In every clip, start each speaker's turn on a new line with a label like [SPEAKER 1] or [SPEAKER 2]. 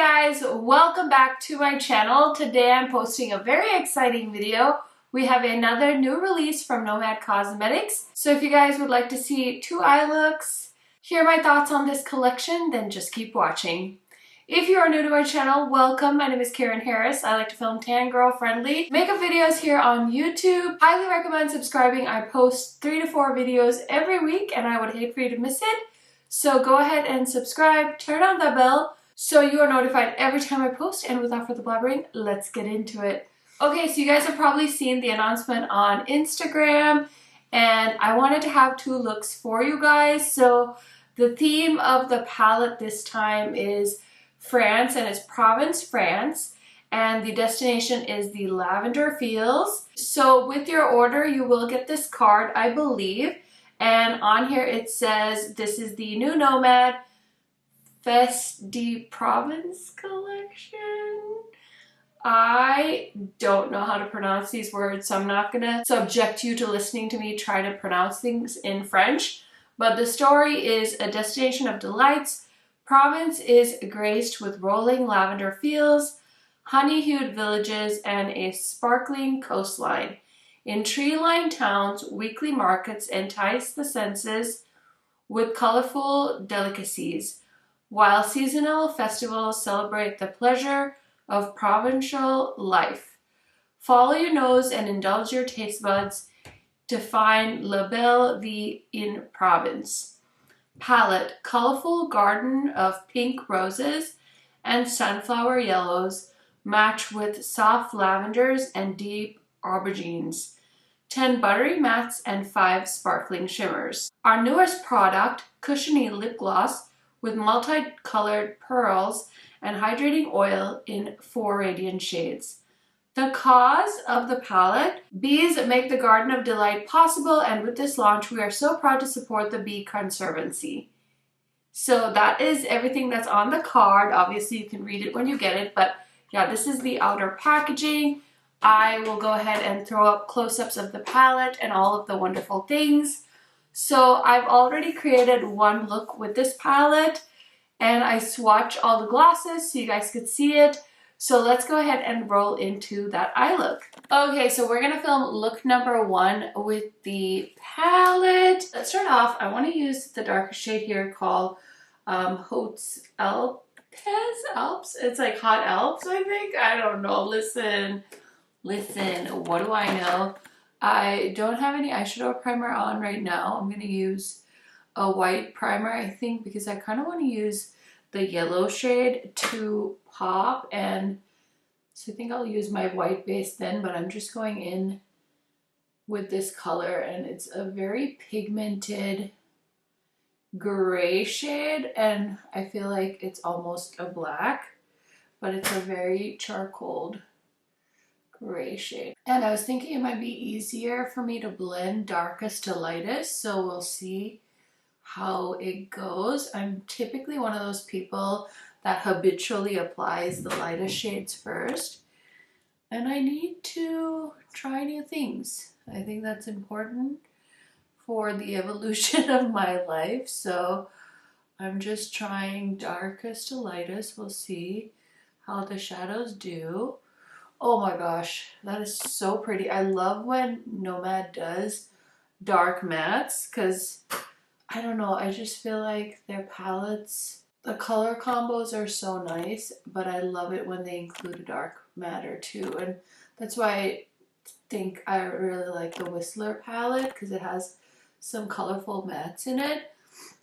[SPEAKER 1] guys, welcome back to my channel. Today I'm posting a very exciting video. We have another new release from Nomad Cosmetics. So if you guys would like to see 2 eye looks, hear my thoughts on this collection, then just keep watching. If you are new to my channel, welcome. My name is KARENHARRIS. I like to film tan girl friendly makeup videos here on YouTube. Highly recommend subscribing. I post 3 to 4 videos every week and I would hate for you to miss it. So go ahead and subscribe, turn on that bell so you are notified every time I post, and without further blabbering, let's get into it. Okay, so you guys have probably seen the announcement on Instagram, and I wanted to have 2 looks for you guys. So the theme of the palette this time is France, and it's Provence, France, and the destination is the Lavender Fields. So with your order, you will get this card, I believe, and on here it says this is the new Nomad Fetes De Provence collection. I don't know how to pronounce these words, so I'm not gonna subject you to listening to me try to pronounce things in French. But the story is a destination of delights. Provence is graced with rolling lavender fields, honey-hued villages, and a sparkling coastline. In tree-lined towns, weekly markets entice the senses with colorful delicacies, while seasonal festivals celebrate the pleasure of provincial life. Follow your nose and indulge your taste buds to find La Belle Vie in Provence. Palette: colorful garden of pink roses and sunflower yellows match with soft lavenders and deep aubergines. 10 buttery mattes and 5 sparkling shimmers. Our newest product, cushiony lip gloss with multicolored pearls and hydrating oil in 4 radiant shades. The cause of the palette: bees make the Garden of Delight possible, and with this launch we are so proud to support the Bee Conservancy. So that is everything that's on the card. Obviously you can read it when you get it, but yeah, this is the outer packaging. I will go ahead and throw up close-ups of the palette and all of the wonderful things. So I've already created 1 look with this palette, and I swatched all the glosses so you guys could see it. So let's go ahead and roll into that eye look. Okay, so we're gonna film look number 1 with the palette. Let's start off. I want to use the darkest shade here called Hautes Alpes. It's like Hot Alps, I think. I don't know. Listen, what do I know? I don't have any eyeshadow primer on right now. I'm gonna use a white primer, I think, because I kind of want to use the yellow shade to pop, and so I think I'll use my white base then, but I'm just going in with this color, and it's a very pigmented gray shade, and I feel like it's almost a black, but it's a very charcoaled gray shade. And I was thinking it might be easier for me to blend darkest to lightest, so we'll see how it goes. I'm typically one of those people that habitually applies the lightest shades first, and I need to try new things. I think that's important for the evolution of my life, so I'm just trying darkest to lightest. We'll see how the shadows do. Oh my gosh, that is so pretty. I love when Nomad does dark mattes because, I don't know, I just feel like their palettes, the color combos are so nice, but I love it when they include a dark matte too. And that's why I think I really like the Whistler palette, because it has some colorful mattes in it.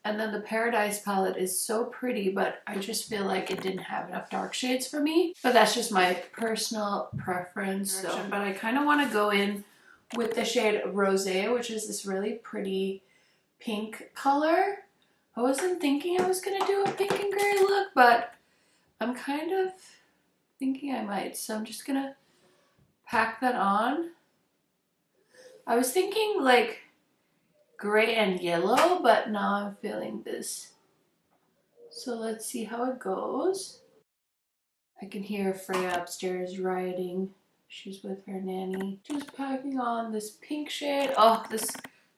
[SPEAKER 1] And then the Paradise palette is so pretty, but I just feel like it didn't have enough dark shades for me. But that's just my personal preference. So, but I kind of want to go in with the shade Rosé, which is this really pretty pink color. I wasn't thinking I was going to do a pink and gray look, but I'm kind of thinking I might. So I'm just going to pack that on. I was thinking like gray and yellow, but now I'm feeling this. So let's see how it goes. I can hear Freya upstairs rioting. She's with her nanny. Just packing on this pink shade. Oh, this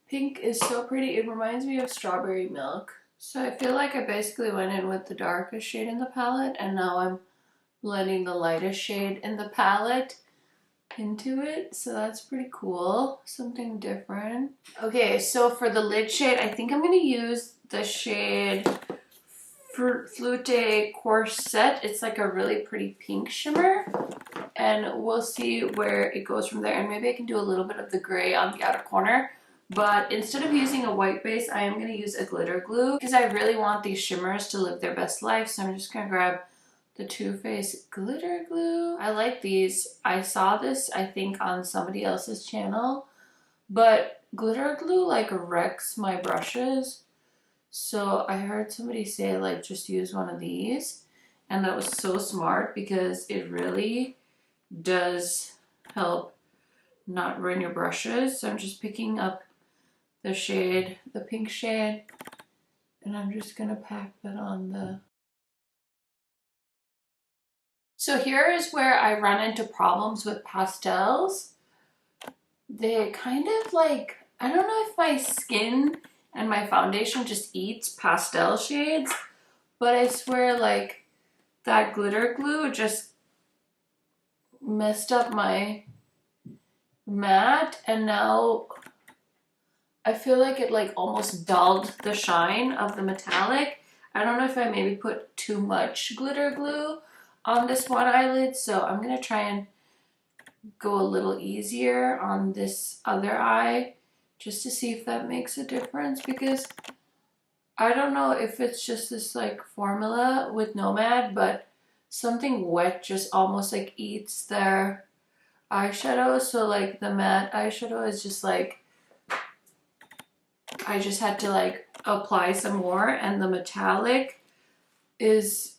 [SPEAKER 1] pink is so pretty. It reminds me of strawberry milk. So I feel like I basically went in with the darkest shade in the palette, and now I'm blending the lightest shade in the palette into it. So that's pretty cool, something different. Okay, so for the lid shade, I think I'm gonna use the shade Flute Corset. It's like a really pretty pink shimmer, and we'll see where it goes from there. And maybe I can do a little bit of the gray on the outer corner, but instead of using a white base, I am going to use a glitter glue because I really want these shimmers to live their best life. So I'm just going to grab the Too Faced glitter glue. I like these. I saw this, I think, on somebody else's channel, but glitter glue like wrecks my brushes. So I heard somebody say like just use one of these, and that was so smart because it really does help not ruin your brushes. So I'm just picking up the shade, the pink shade, and I'm just gonna pack that on the... So here is where I run into problems with pastels. They kind of like, I don't know if my skin and my foundation just eats pastel shades, but I swear like that glitter glue just messed up my matte, and now I feel like it like almost dulled the shine of the metallic. I don't know if I maybe put too much glitter glue on this one eyelid, so I'm gonna try and go a little easier on this other eye just to see if that makes a difference, because I don't know if it's just this like formula with Nomad, but something wet just almost like eats their eyeshadow. So like the matte eyeshadow is just like, I just had to like apply some more, and the metallic is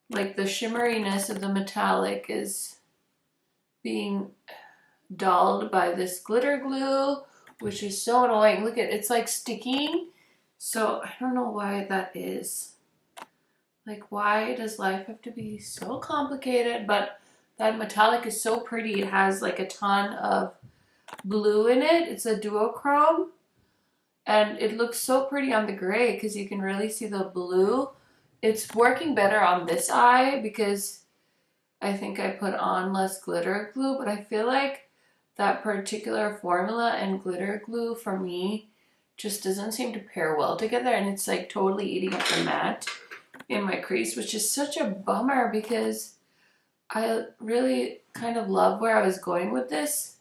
[SPEAKER 1] like the shimmeriness of the metallic is being dulled by this glitter glue, which is so annoying. Look at it's like sticking. So I don't know why that is. Like, why does life have to be so complicated? But that metallic is so pretty. It has like a ton of blue in it. It's a duochrome, and it looks so pretty on the gray because you can really see the blue. It's working better on this eye because I think I put on less glitter glue, but I feel like that particular formula and glitter glue for me just doesn't seem to pair well together, and it's like totally eating up the matte in my crease, which is such a bummer because I really kind of love where I was going with this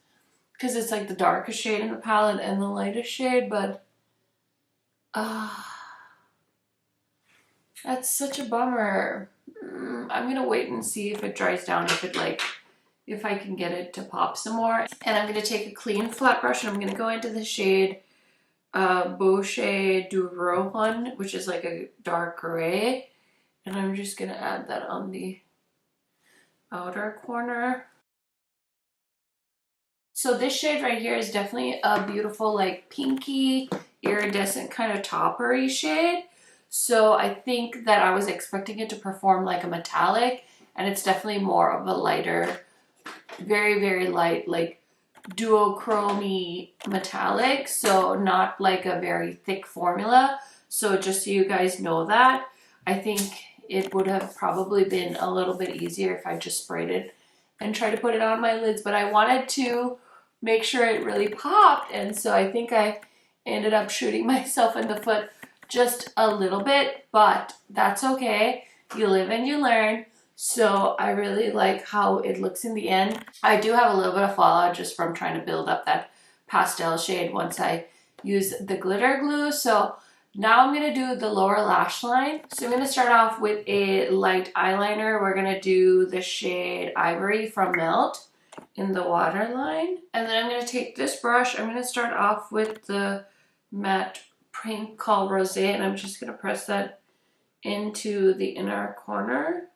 [SPEAKER 1] because it's like the darkest shade in the palette and the lightest shade, but that's such a bummer. I'm gonna wait and see if it dries down, if I can get it to pop some more. And I'm gonna take a clean flat brush and I'm gonna go into the shade Beaute du Rohan, which is like a dark gray, and I'm just gonna add that on the outer corner. So this shade right here is definitely a beautiful like pinky iridescent kind of toppery shade. So I think that I was expecting it to perform like a metallic, and it's definitely more of a lighter, very, very light, like duochrome metallic. So not like a very thick formula. So just so you guys know that, I think it would have probably been a little bit easier if I just sprayed it and tried to put it on my lids, but I wanted to make sure it really popped, and so I think I ended up shooting myself in the foot just a little bit, but that's okay. You live and you learn. So I really like how it looks in the end. I do have a little bit of fallout just from trying to build up that pastel shade once I use the glitter glue. So now I'm going to do the lower lash line. So I'm going to start off with a light eyeliner. We're going to do the shade Ivory from Melt in the waterline. And then I'm going to take this brush. I'm going to start off with the matte pink called Rosé, and I'm just going to press that into the inner corner.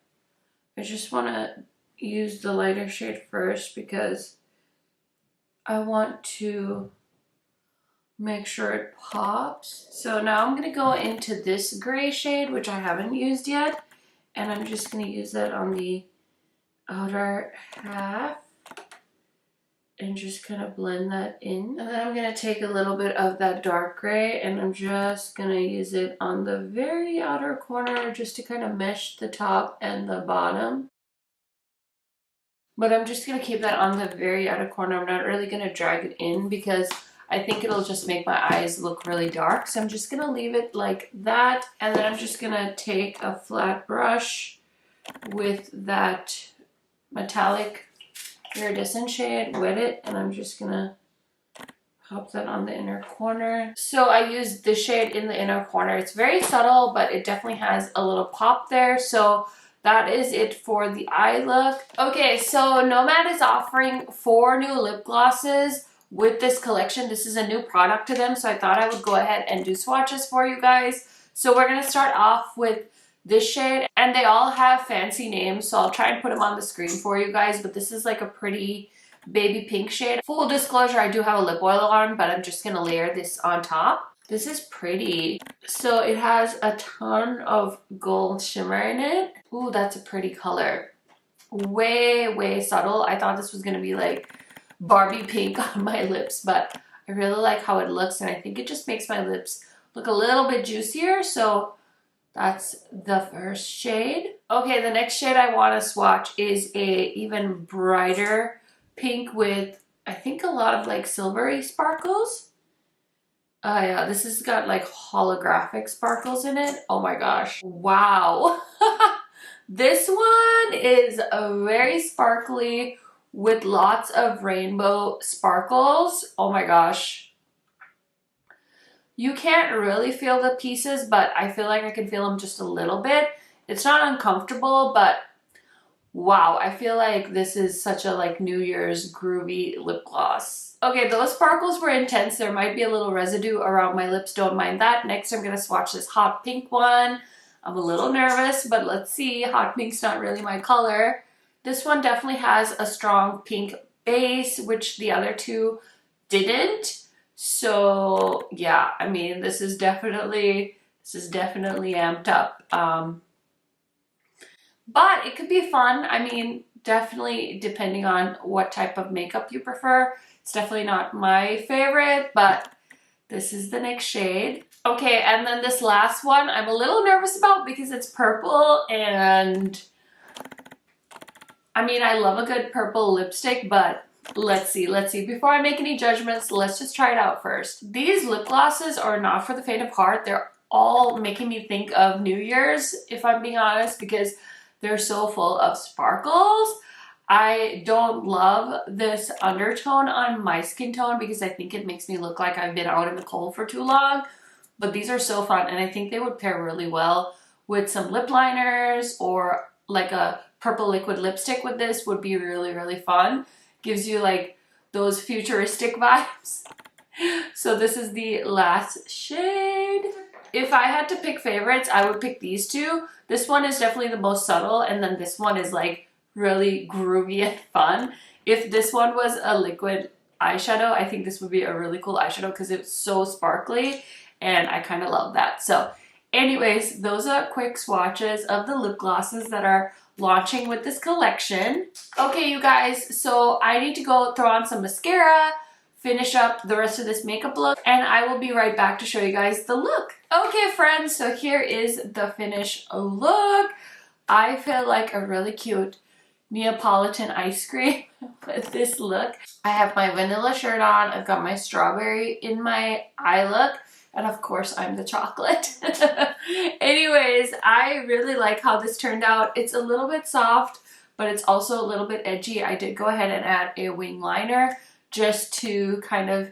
[SPEAKER 1] I just want to use the lighter shade first because I want to make sure it pops. So now I'm going to go into this gray shade, which I haven't used yet, and I'm just going to use that on the outer half and just kind of blend that in. And then I'm going to take a little bit of that dark gray and I'm just going to use it on the very outer corner just to kind of mesh the top and the bottom. But I'm just going to keep that on the very outer corner. I'm not really going to drag it in because I think it'll just make my eyes look really dark. So I'm just going to leave it like that. And then I'm just going to take a flat brush with that metallic iridescent shade, wet it, and I'm just going to pop that on the inner corner. So I used this shade in the inner corner. It's very subtle, but it definitely has a little pop there. So that is it for the eye look. Okay, so Nomad is offering 4 new lip glosses with this collection. This is a new product to them, so I thought I would go ahead and do swatches for you guys. So we're gonna start off with this shade, and they all have fancy names, so I'll try and put them on the screen for you guys, but this is like a pretty baby pink shade. Full disclosure, I do have a lip oil on, but I'm just gonna layer this on top. This is pretty. So it has a ton of gold shimmer in it. Ooh, that's a pretty color. Way subtle. I thought this was gonna be like Barbie pink on my lips, but I really like how it looks, and I think it just makes my lips look a little bit juicier. So that's the first shade. Okay, the next shade I want to swatch is a even brighter pink with, I think, a lot of like silvery sparkles. Yeah, this has got like holographic sparkles in it. Oh my gosh. Wow. This one is very sparkly with lots of rainbow sparkles. Oh my gosh. You can't really feel the pieces, but I feel like I can feel them just a little bit. It's not uncomfortable, but wow, I feel like this is such a like New Year's groovy lip gloss. Okay, those sparkles were intense. There might be a little residue around my lips. Don't mind that. Next, I'm going to swatch this hot pink one. I'm a little nervous, but let's see. Hot pink's not really my color. This one definitely has a strong pink base, which the other two didn't. So yeah, I mean, this is definitely amped up. But it could be fun. I mean, definitely depending on what type of makeup you prefer. It's definitely not my favorite, but this is the next shade. Okay, and then this last one I'm a little nervous about because it's purple, and I mean, I love a good purple lipstick, but let's see. Before I make any judgments, let's just try it out first. These lip glosses are not for the faint of heart. They're all making me think of New Year's, if I'm being honest, because they're so full of sparkles. I don't love this undertone on my skin tone because I think it makes me look like I've been out in the cold for too long. But these are so fun, and I think they would pair really well with some lip liners, or like a purple liquid lipstick with this would be really fun. Gives you like those futuristic vibes. So this is the last shade. If I had to pick favorites, I would pick these two. This one is definitely the most subtle, and then this one is like really groovy and fun. If this one was a liquid eyeshadow, I think this would be a really cool eyeshadow because it's so sparkly, and I kind of love that. So anyways, those are quick swatches of the lip glosses that are launching with this collection. Okay, you guys, so I need to go throw on some mascara, finish up the rest of this makeup look, and I will be right back to show you guys the look. Okay, friends, so here is the finished look. I feel like a really cute Neapolitan ice cream with this look. I have my vanilla shirt on. I've got my strawberry in my eye look. And of course, I'm the chocolate. Anyways, I really like how this turned out. It's a little bit soft, but it's also a little bit edgy. I did go ahead and add a wing liner just to kind of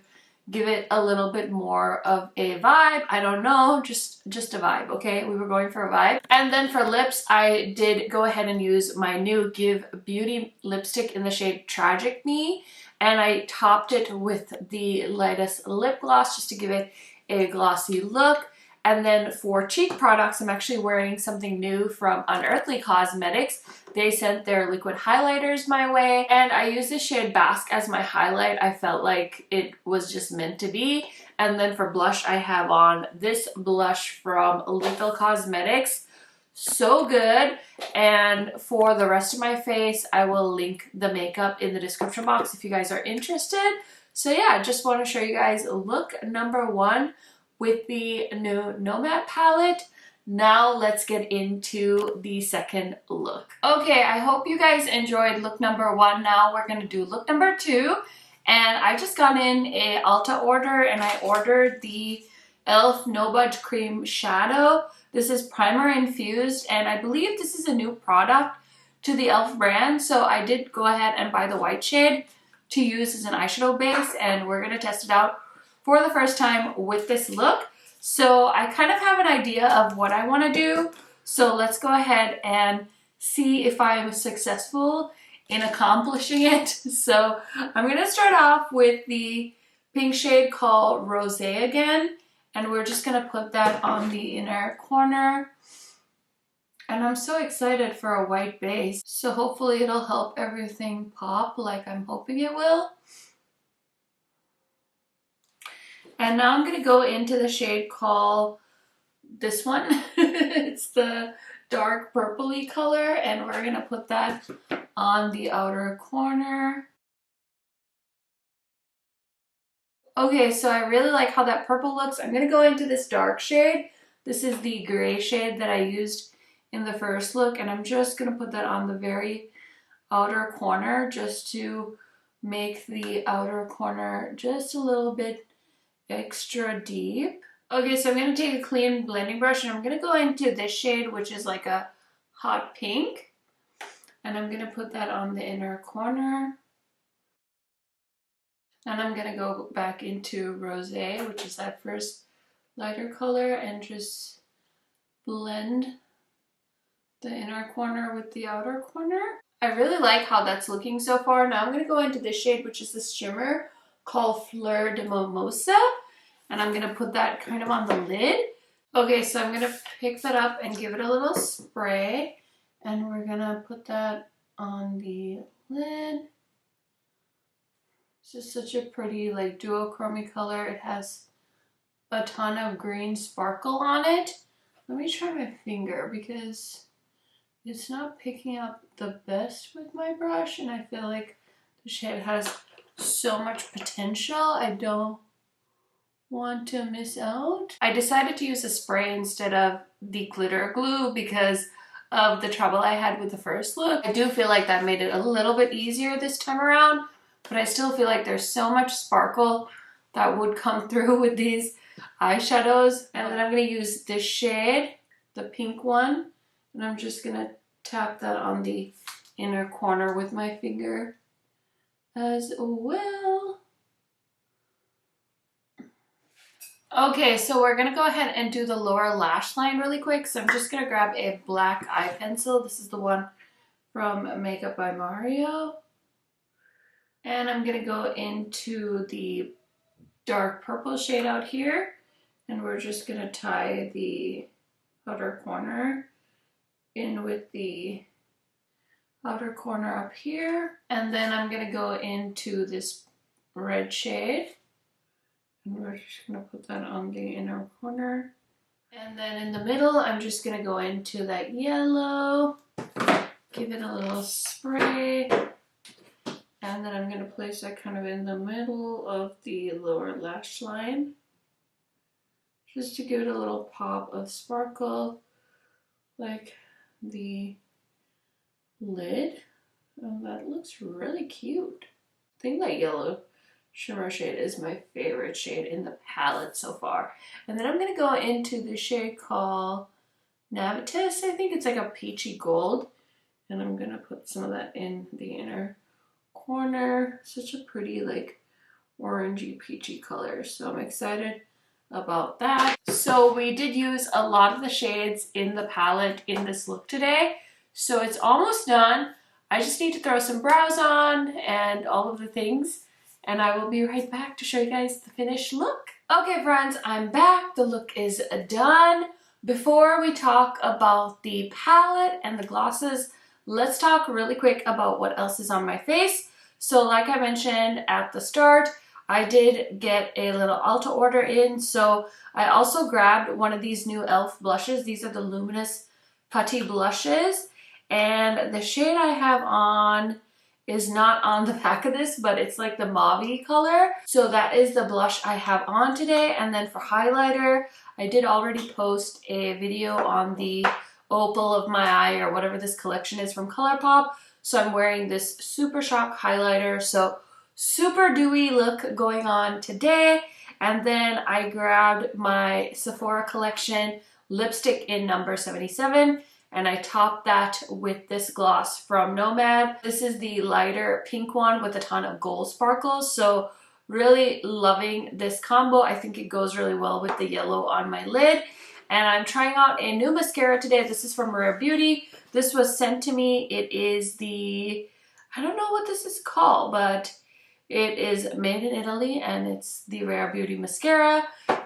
[SPEAKER 1] give it a little bit more of a vibe. I don't know, just a vibe, okay? We were going for a vibe. And then for lips, I did go ahead and use my new Give Beauty lipstick in the shade Tragic Me. And I topped it with the lightest lip gloss just to give it a glossy look. And then for cheek products, I'm actually wearing something new from Unearthly Cosmetics. They sent their liquid highlighters my way, and I used the shade Basque as my highlight. I felt like it was just meant to be. And then for blush, I have on this blush from Lethal Cosmetics. So good. And for the rest of my face, I will link the makeup in the description box if you guys are interested. So yeah, I just want to show you guys look number 1 with the new Nomad palette. Now let's get into the second look. Okay, I hope you guys enjoyed look number 1. Now we're going to do look number 2. And I just got in a Ulta order and I ordered the e.l.f. No Budge Cream Shadow. This is primer infused and I believe this is a new product to the e.l.f. brand. So I did go ahead and buy the white shade to use as an eyeshadow base, and we're going to test it out for the first time with this look. So I kind of have an idea of what I want to do. So let's go ahead and see if I'm successful in accomplishing it. So I'm going to start off with the pink shade called Rosé again. And we're just going to put that on the inner corner. And I'm so excited for a white base. So hopefully it'll help everything pop like I'm hoping it will. And now I'm going to go into the shade called this one. It's the dark purpley color. And we're going to put that on the outer corner. Okay, so I really like how that purple looks. I'm going to go into this dark shade. This is the gray shade that I used in the first look, and I'm just going to put that on the very outer corner just to make the outer corner just a little bit extra deep. Okay, so I'm going to take a clean blending brush and I'm going to go into this shade, which is like a hot pink, and I'm going to put that on the inner corner. And I'm going to go back into Rosé, which is that first lighter color, and just blend the inner corner with the outer corner. I really like how that's looking so far. Now I'm going to go into this shade, which is this shimmer called Fleur de Mimosa. And I'm going to put that kind of on the lid. Okay, so I'm going to pick that up and give it a little spray. And we're going to put that on the lid. It's just such a pretty like duochrome color. It has a ton of green sparkle on it. Let me try my finger because it's not picking up the best with my brush, and I feel like the shade has so much potential. I don't want to miss out. I decided to use a spray instead of the glitter glue because of the trouble I had with the first look. I do feel like that made it a little bit easier this time around, but I still feel like there's so much sparkle that would come through with these eyeshadows. And then I'm going to use this shade, the pink one, and I'm just going to tap that on the inner corner with my finger as well. Okay, so we're going to go ahead and do the lower lash line really quick. So I'm just going to grab a black eye pencil. This is the one from Makeup by Mario. And I'm going to go into the dark purple shade out here. And we're just going to tie the outer corner in with the outer corner up here. And then I'm going to go into this red shade. And we're just going to put that on the inner corner. And then in the middle, I'm just going to go into that yellow. Give it a little spray. And then I'm going to place that kind of in the middle of the lower lash line. Just to give it a little pop of sparkle. Like the lid. And that looks really cute. I think that yellow shimmer shade is my favorite shade in the palette so far. And then I'm going to go into the shade called Navitas. I think it's like a peachy gold. And I'm going to put some of that in the inner corner. Such a pretty like orangey peachy color. So I'm excited about that. So we did use a lot of the shades in the palette in this look today. So it's almost done. I just need to throw some brows on and all of the things. And I will be right back to show you guys the finished look. Okay friends, I'm back. The look is done. Before we talk about the palette and the glosses, let's talk really quick about what else is on my face. So like I mentioned at the start, I did get a little Ulta order in. So I also grabbed one of these new e.l.f. blushes. These are the Luminous Putty blushes. And the shade I have on is not on the back of this, but it's like the mauve color. So that is the blush I have on today. And then for highlighter, I did already post a video on the opal of my eye, or whatever this collection is from ColourPop. So I'm wearing this Super Shock highlighter. So super dewy look going on today. And then I grabbed my Sephora collection lipstick in number 77. And I topped that with this gloss from Nomad. This is the lighter pink one with a ton of gold sparkles. So really loving this combo. I think it goes really well with the yellow on my lid. And I'm trying out a new mascara today. This is from Rare Beauty. This was sent to me. It is the, I don't know what this is called, but it is made in Italy and it's the Rare Beauty mascara.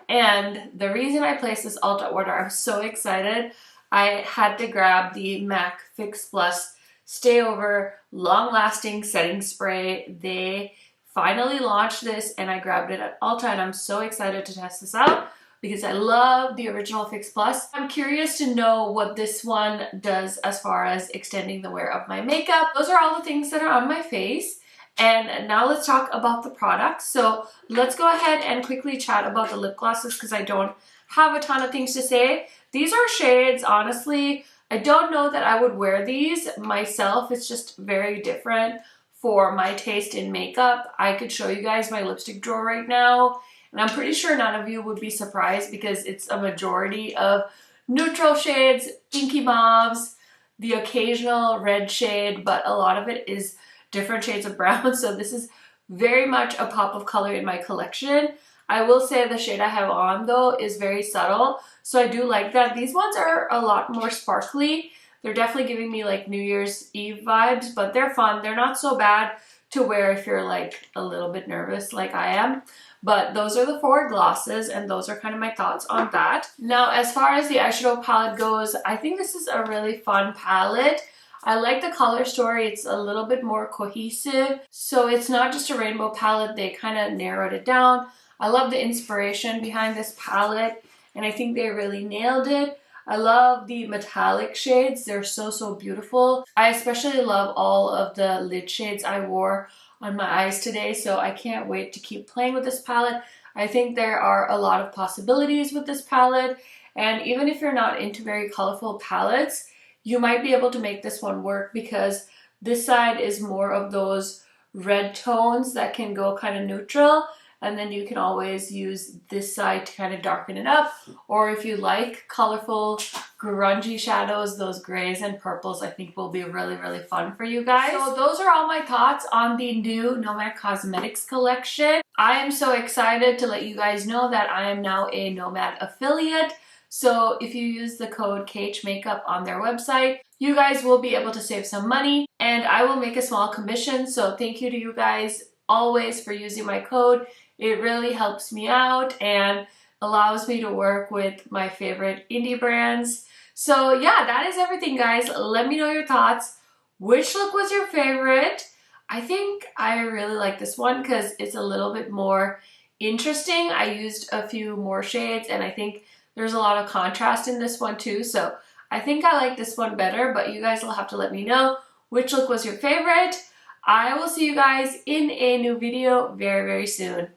[SPEAKER 1] And the reason I placed this Ulta order, I was so excited. I had to grab the MAC Fix Plus Stay Over Long Lasting Setting Spray. They finally launched this and I grabbed it at Ulta, and I'm so excited to test this out because I love the original Fix Plus. I'm curious to know what this one does as far as extending the wear of my makeup. Those are all the things that are on my face. And now let's talk about the products. So let's go ahead and quickly chat about the lip glosses because I don't have a ton of things to say. These are shades, honestly, I don't know that I would wear these myself. It's just very different for my taste in makeup. I could show you guys my lipstick drawer right now, and I'm pretty sure none of you would be surprised because it's a majority of neutral shades, pinky mauves, the occasional red shade, but a lot of it is different shades of brown. So this is very much a pop of color in my collection. I will say the shade I have on though is very subtle, so I do like that. These ones are a lot more sparkly. They're definitely giving me like New Year's Eve vibes, but they're fun. They're not so bad to wear if you're like a little bit nervous like I am. But those are the 4 glosses, and those are kind of my thoughts on that. Now, as far as the eyeshadow palette goes, I think this is a really fun palette. I like the color story. It's a little bit more cohesive. So it's not just a rainbow palette. They kind of narrowed it down. I love the inspiration behind this palette, and I think they really nailed it. I love the metallic shades. They're so beautiful. I especially love all of the lid shades I wore on my eyes today, so I can't wait to keep playing with this palette. I think there are a lot of possibilities with this palette, and even if you're not into very colorful palettes, you might be able to make this one work because this side is more of those red tones that can go kind of neutral. And then you can always use this side to kind of darken it up. Or if you like colorful, grungy shadows, those grays and purples I think will be really fun for you guys. So those are all my thoughts on the new Nomad Cosmetics collection. I am so excited to let you guys know that I am now a Nomad affiliate. So if you use the code KHMAKEUP on their website, you guys will be able to save some money, and I will make a small commission. So thank you to you guys always for using my code. It really helps me out and allows me to work with my favorite indie brands. So yeah, that is everything, guys. Let me know your thoughts. Which look was your favorite? I think I really like this one because it's a little bit more interesting. I used a few more shades, and I think there's a lot of contrast in this one too. So I think I like this one better, but you guys will have to let me know which look was your favorite. I will see you guys in a new video very soon.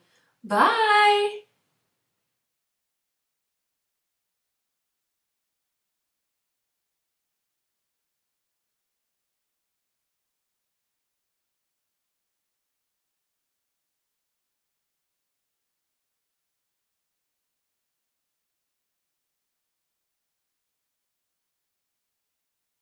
[SPEAKER 1] Bye!